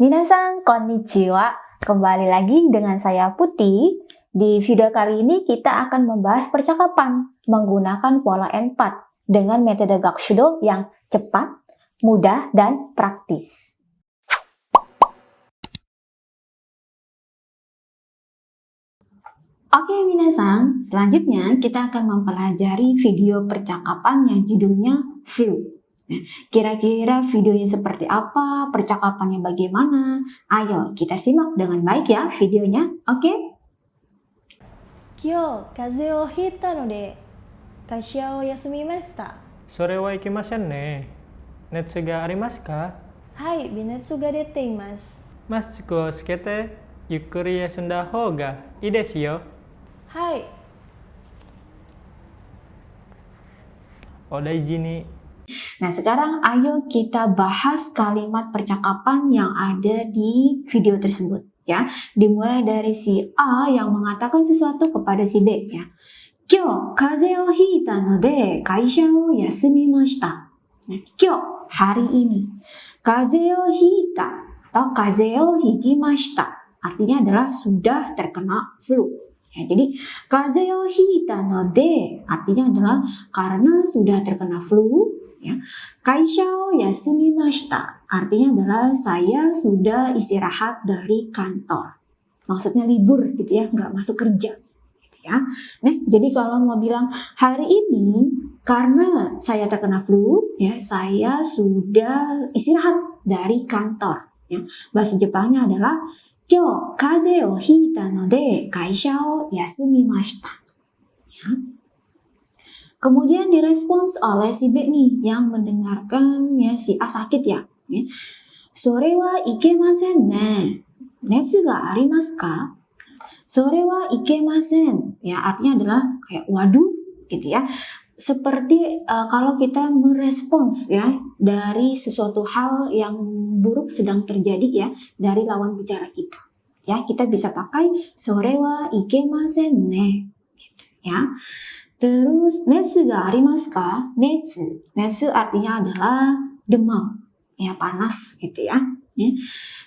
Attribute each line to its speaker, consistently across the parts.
Speaker 1: Minasan konnichiwa, kembali lagi dengan saya Putih. Di video kali ini kita akan membahas percakapan menggunakan pola N4 dengan metode Gakushudo yang cepat, mudah, dan praktis. Oke minasan, selanjutnya kita akan mempelajari video percakapan yang judulnya flu. Kira-kira videonya seperti apa, percakapannya bagaimana? Ayo kita simak dengan baik ya videonya, oke?
Speaker 2: 今日風邪をひいたので会社を休みました。
Speaker 3: それはいけませんね。熱がありますか？
Speaker 2: はい、微熱が出ています。
Speaker 3: マスクをつけてゆっくり休んだ方がいいですよ。
Speaker 2: はい。
Speaker 3: お大事に。
Speaker 1: Nah sekarang ayo kita bahas kalimat percakapan yang ada di video tersebut ya. Dimulai dari si A yang mengatakan sesuatu kepada si B ya. Kyou kaze o hiita no de kaisha o yasumimashita. Kyou hari ini. Kaze o hiita atau kaze o hikimashita artinya adalah sudah terkena flu. Ya, jadi kaze o hiita no de artinya adalah karena sudah terkena flu. Ya. Kaisha o yasumimashita artinya adalah saya sudah istirahat dari kantor. Maksudnya libur gitu ya, nggak masuk kerja. Gitu ya. Nah, jadi kalau mau bilang hari ini karena saya terkena flu, ya saya sudah istirahat dari kantor. Ya. Bahasa Jepangnya adalah kyou kaze o hiita no de kaisha o yasumimashita. Ya. Kemudian direspons oleh si B nih yang mendengarkan ya si A sakit ya. Sore wa ikemasen ne. Netsu ga arimasu ka? Sore wa ikemasen. Ya artinya adalah kayak waduh gitu ya. Seperti kalau kita merespons ya dari sesuatu hal yang buruk sedang terjadi ya dari lawan bicara kita. Ya kita bisa pakai sore wa ikemasen ne. Gitu ya. Terus, netsu ga arimasu ka? Netsu. Netsu artinya adalah demam. Ya, panas gitu ya.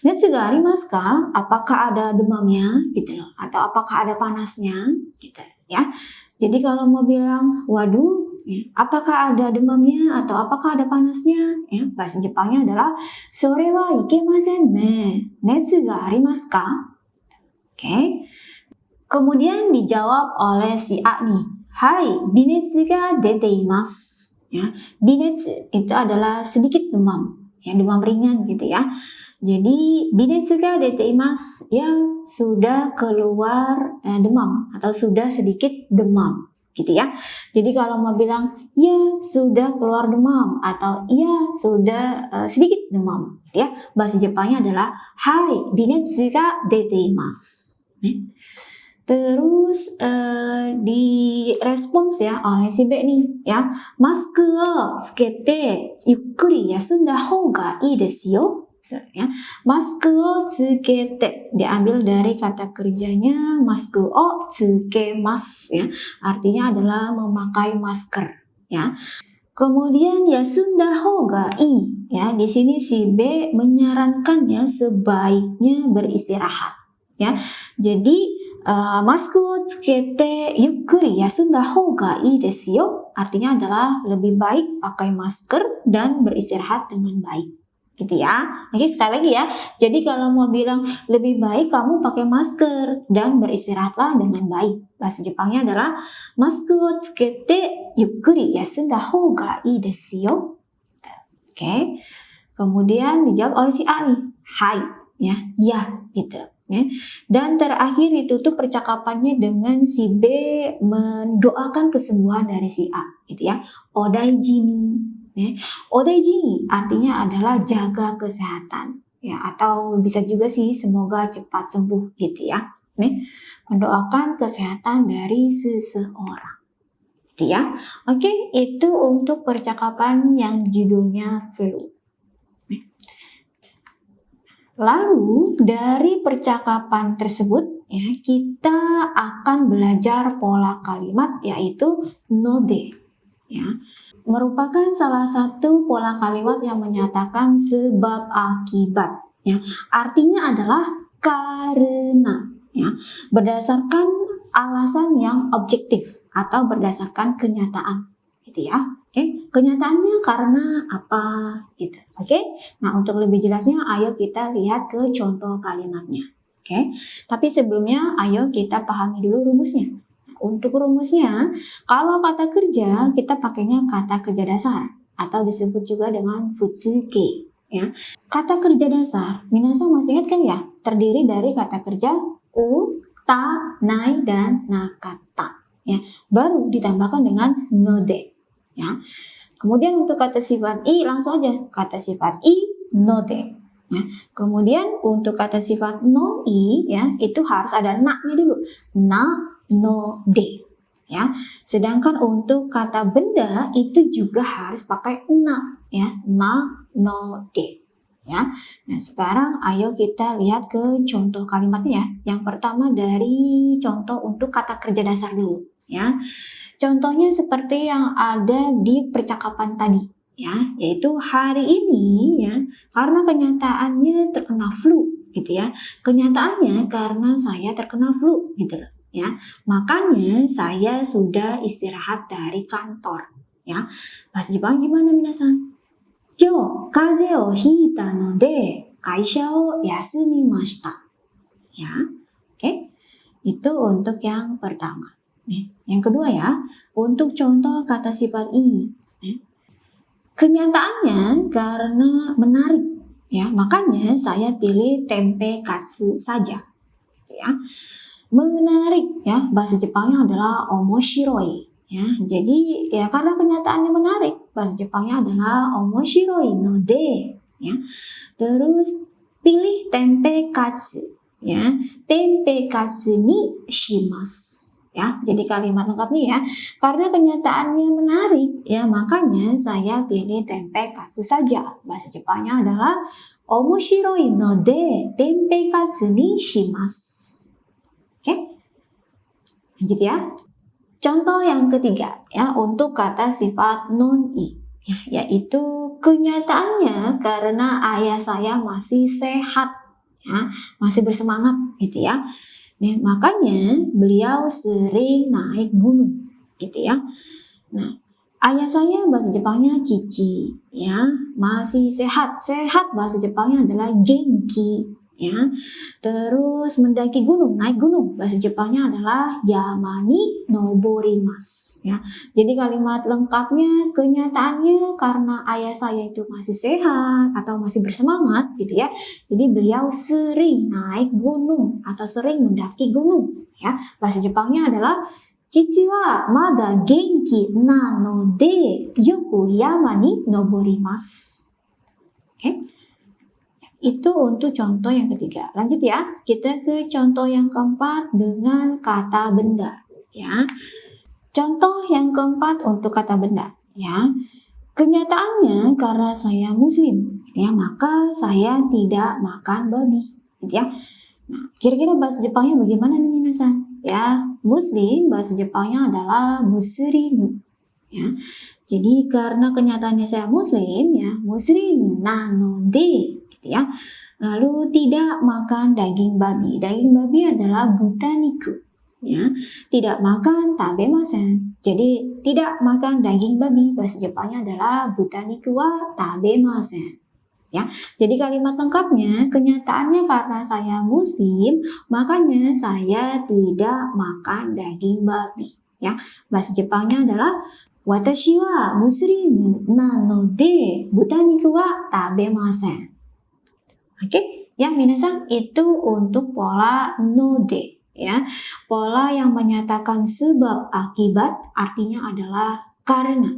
Speaker 1: Netsu ga arimasu ka? Apakah ada demamnya? Gitu loh. Atau apakah ada panasnya? Gitu ya. Jadi kalau mau bilang, waduh, ya, apakah ada demamnya? Atau apakah ada panasnya? Ya, bahasa Jepangnya adalah, sore wa ikemasen ne. Netsu ga arimasu ka? Oke. Kemudian dijawab oleh si A nih. Hai, binetsu ga dete imasu. Ya, binetsu itu adalah sedikit demam, ya demam ringan gitu ya. Jadi binetsu ga dete imasu ya sudah keluar demam atau sudah sedikit demam gitu ya. Jadi kalau mau bilang ya sudah keluar demam atau ya sudah sedikit demam, gitu ya. Bahasa Jepangnya adalah hai, binetsu ga dete imasu. Terus di respons ya oleh si B nih ya, masku o tsukete yukkuri yasunda hou ga ii desu yo. Ya. Masku o tsukete diambil dari kata kerjanya masku o tsukemasu ya. Artinya adalah memakai masker ya. Kemudian yasunda hou ga ii ya, di sini si B menyarankan ya sebaiknya beristirahat ya. Jadi masku o tsukete yukkuri yasunda hou ga ii desu yo. Artinya adalah lebih baik pakai masker dan beristirahat dengan baik. Gitu ya. Oke, sekali lagi ya. Jadi kalau mau bilang lebih baik kamu pakai masker dan beristirahatlah dengan baik. Bahasa Jepangnya adalah masku o tsukete yukkuri yasunda hou ga ii desu yo. Oke. Kemudian dijawab oleh si A nih. Hai, ya, iya gitu. Dan terakhir ditutup percakapannya dengan si B mendoakan kesembuhan dari si A gitu ya. Odaiji ni. Odaiji ni artinya adalah jaga kesehatan ya, atau bisa juga sih semoga cepat sembuh gitu ya. Mendoakan kesehatan dari seseorang gitu ya. Oke, itu untuk percakapan yang judulnya flu. Lalu dari percakapan tersebut ya kita akan belajar pola kalimat yaitu node ya. Merupakan salah satu pola kalimat yang menyatakan sebab akibat Ya, artinya adalah karena, ya, berdasarkan alasan yang objektif atau berdasarkan kenyataan, gitu ya. Oke, kenyataannya karena apa, gitu. Oke, nah untuk lebih jelasnya, ayo kita lihat ke contoh kalimatnya. Oke, tapi sebelumnya ayo kita pahami dulu rumusnya. Untuk rumusnya, kalau kata kerja kita pakainya kata kerja dasar atau disebut juga dengan futsuke. Ya, kata kerja dasar, minasan masih ingat kan ya? Terdiri dari kata kerja u, ta, nai, dan nakata. Ya, baru ditambahkan dengan node. Ya, kemudian untuk kata sifat i langsung aja kata sifat i node. Ya, kemudian untuk kata sifat non i ya itu harus ada na-nya dulu. Na, no, de. Ya, sedangkan untuk kata benda itu juga harus pakai na ya, na, no, de. Ya, nah sekarang ayo kita lihat ke contoh kalimatnya ya. Yang pertama dari contoh untuk kata kerja dasar dulu ya. Contohnya seperti yang ada di percakapan tadi ya, yaitu hari ini ya, karena kenyataannya terkena flu gitu ya. Kenyataannya karena saya terkena flu gitu loh ya. Makanya saya sudah istirahat dari kantor ya. Bahasa Jepang gimana minasan? Kyou kaze o hiita no de kaisha o yasumimashita. Ya. Oke. Itu untuk yang pertama. Yang kedua ya, untuk contoh kata sifat i. Kenyataannya karena menarik ya, makanya saya pilih tempe katsu saja. Ya. Menarik ya, bahasa Jepangnya adalah omoshiroi. Ya, jadi ya karena kenyataannya menarik, bahasa Jepangnya adalah omoshiroi no de. Ya. Terus pilih tempe katsu. Ya, tempe katsu ni shimasu. Ya, jadi kalimat lengkap nih ya. Karena kenyataannya menarik, ya makanya saya pilih tempe katsu saja. Bahasa Jepangnya adalah omoshiroi no de tempe katsu ni shimasu. Oke, lanjut ya. Contoh yang ketiga ya untuk kata sifat non-i, ya, yaitu kenyataannya karena ayah saya masih sehat, ya, masih bersemangat gitu ya. Nah, makanya beliau sering naik gunung gitu ya. Nah, ayah saya bahasa Jepangnya cici ya, masih sehat. Sehat bahasa Jepangnya adalah genki ya. Terus mendaki gunung, naik gunung bahasa Jepangnya adalah yama ni noborimasu ya. Jadi kalimat lengkapnya kenyataannya karena ayah saya itu masih sehat atau masih bersemangat gitu ya. Jadi beliau sering naik gunung atau sering mendaki gunung ya. Bahasa Jepangnya adalah Chichi wa mada genki na no de yoku yama ni noborimasu. Oke. Itu untuk contoh yang ketiga. Lanjut ya, kita ke contoh yang keempat dengan kata benda. Ya, contoh yang keempat untuk kata benda. Ya, kenyataannya karena saya Muslim, ya maka saya tidak makan babi. Gitu ya. Nah, kira-kira bahasa Jepangnya bagaimana nih minasan? Ya, Muslim bahasa Jepangnya adalah musrimu. Ya, jadi karena kenyataannya saya Muslim, ya Muslim nanode. Ya. Lalu tidak makan daging babi. Daging babi adalah butaniku. Ya. Tidak makan tabemasen. Jadi tidak makan daging babi. Bahasa Jepangnya adalah butaniku wa tabemasen. Ya. Jadi kalimat lengkapnya kenyataannya karena saya Muslim, makanya saya tidak makan daging babi. Ya. Bahasa Jepangnya adalah watashi wa muslimu nanode butaniku wa tabemasen. Oke, ya minasan itu untuk pola node ya. Pola yang menyatakan sebab akibat artinya adalah karena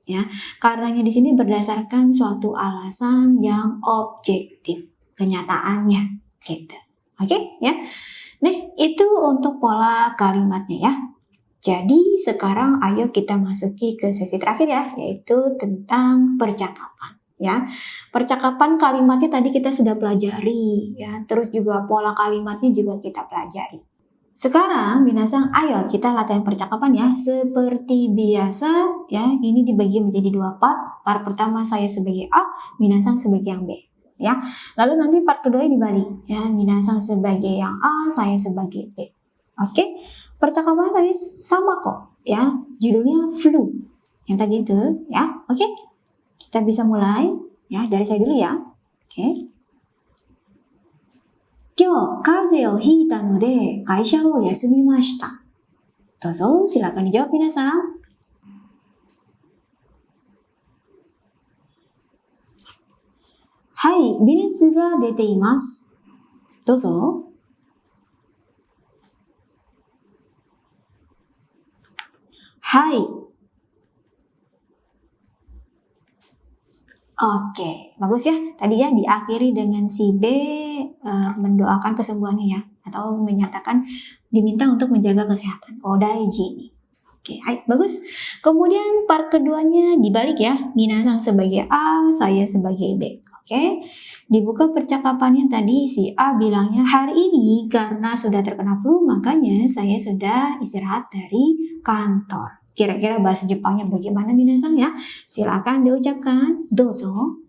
Speaker 1: ya. Karenanya di sini berdasarkan suatu alasan yang objektif kenyataannya gitu. Oke, ya. Nah, itu untuk pola kalimatnya ya. Jadi sekarang ayo kita masuki ke sesi terakhir ya, yaitu tentang percakapan. Ya, percakapan kalimatnya tadi kita sudah pelajari ya, terus juga pola kalimatnya juga kita pelajari. Sekarang minasan ayo kita latihan percakapan ya, seperti biasa ya, ini dibagi menjadi dua part. Part pertama saya sebagai A, minasan sebagai yang B. ya. Lalu nanti part kedua dibalik ya, minasan sebagai yang A, saya sebagai B. Oke, percakapan tadi sama kok ya, judulnya flu yang tadi itu ya. Oke, kita bisa mulai ya, dari saya dulu ya. Oke. 今日風邪をひいたので会社を休みました。どうぞ、silakan dijawab皆さん。はい、微熱が出ています。どうぞ。はい。Oke, bagus ya. Tadi ya diakhiri dengan si B mendoakan kesembuhannya ya, atau menyatakan diminta untuk menjaga kesehatan. Odaiji ni. Oke, hai, bagus. Kemudian part keduanya dibalik ya. Minasan sebagai A, saya sebagai B. Oke. Dibuka percakapannya tadi si A bilangnya hari ini karena sudah terkena flu makanya saya sudah istirahat dari kantor. Kira-kira bahasa Jepangnya bagaimana minasan ya? Silakan diucapkan. Dozo.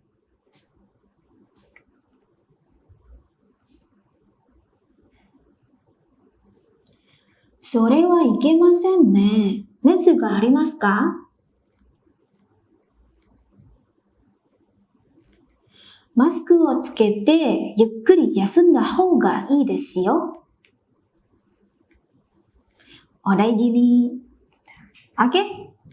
Speaker 1: それはいけませんね。熱がありますか？マスクをつけてゆっくり休んだ方がいいですよ。Odaiji ni. Oke,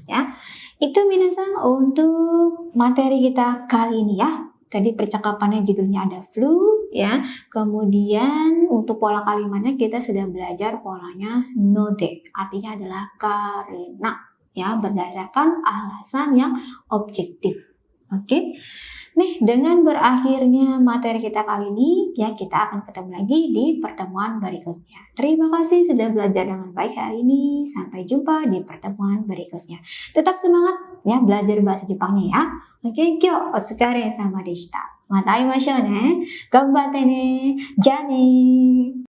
Speaker 1: ya. Itu minasan untuk materi kita kali ini ya. Tadi percakapannya judulnya ada flu ya. Kemudian untuk pola kalimatnya kita sudah belajar polanya node. Artinya adalah karena ya, berdasarkan alasan yang objektif. Oke. Nih, dengan berakhirnya materi kita kali ini, ya kita akan ketemu lagi di pertemuan berikutnya. Terima kasih sudah belajar dengan baik hari ini. Sampai jumpa di pertemuan berikutnya. Tetap semangat ya belajar bahasa Jepangnya ya. Oke, kyou otsukare sama deshita. Mata aimashou ne. Ganbatte ne. Ja ne.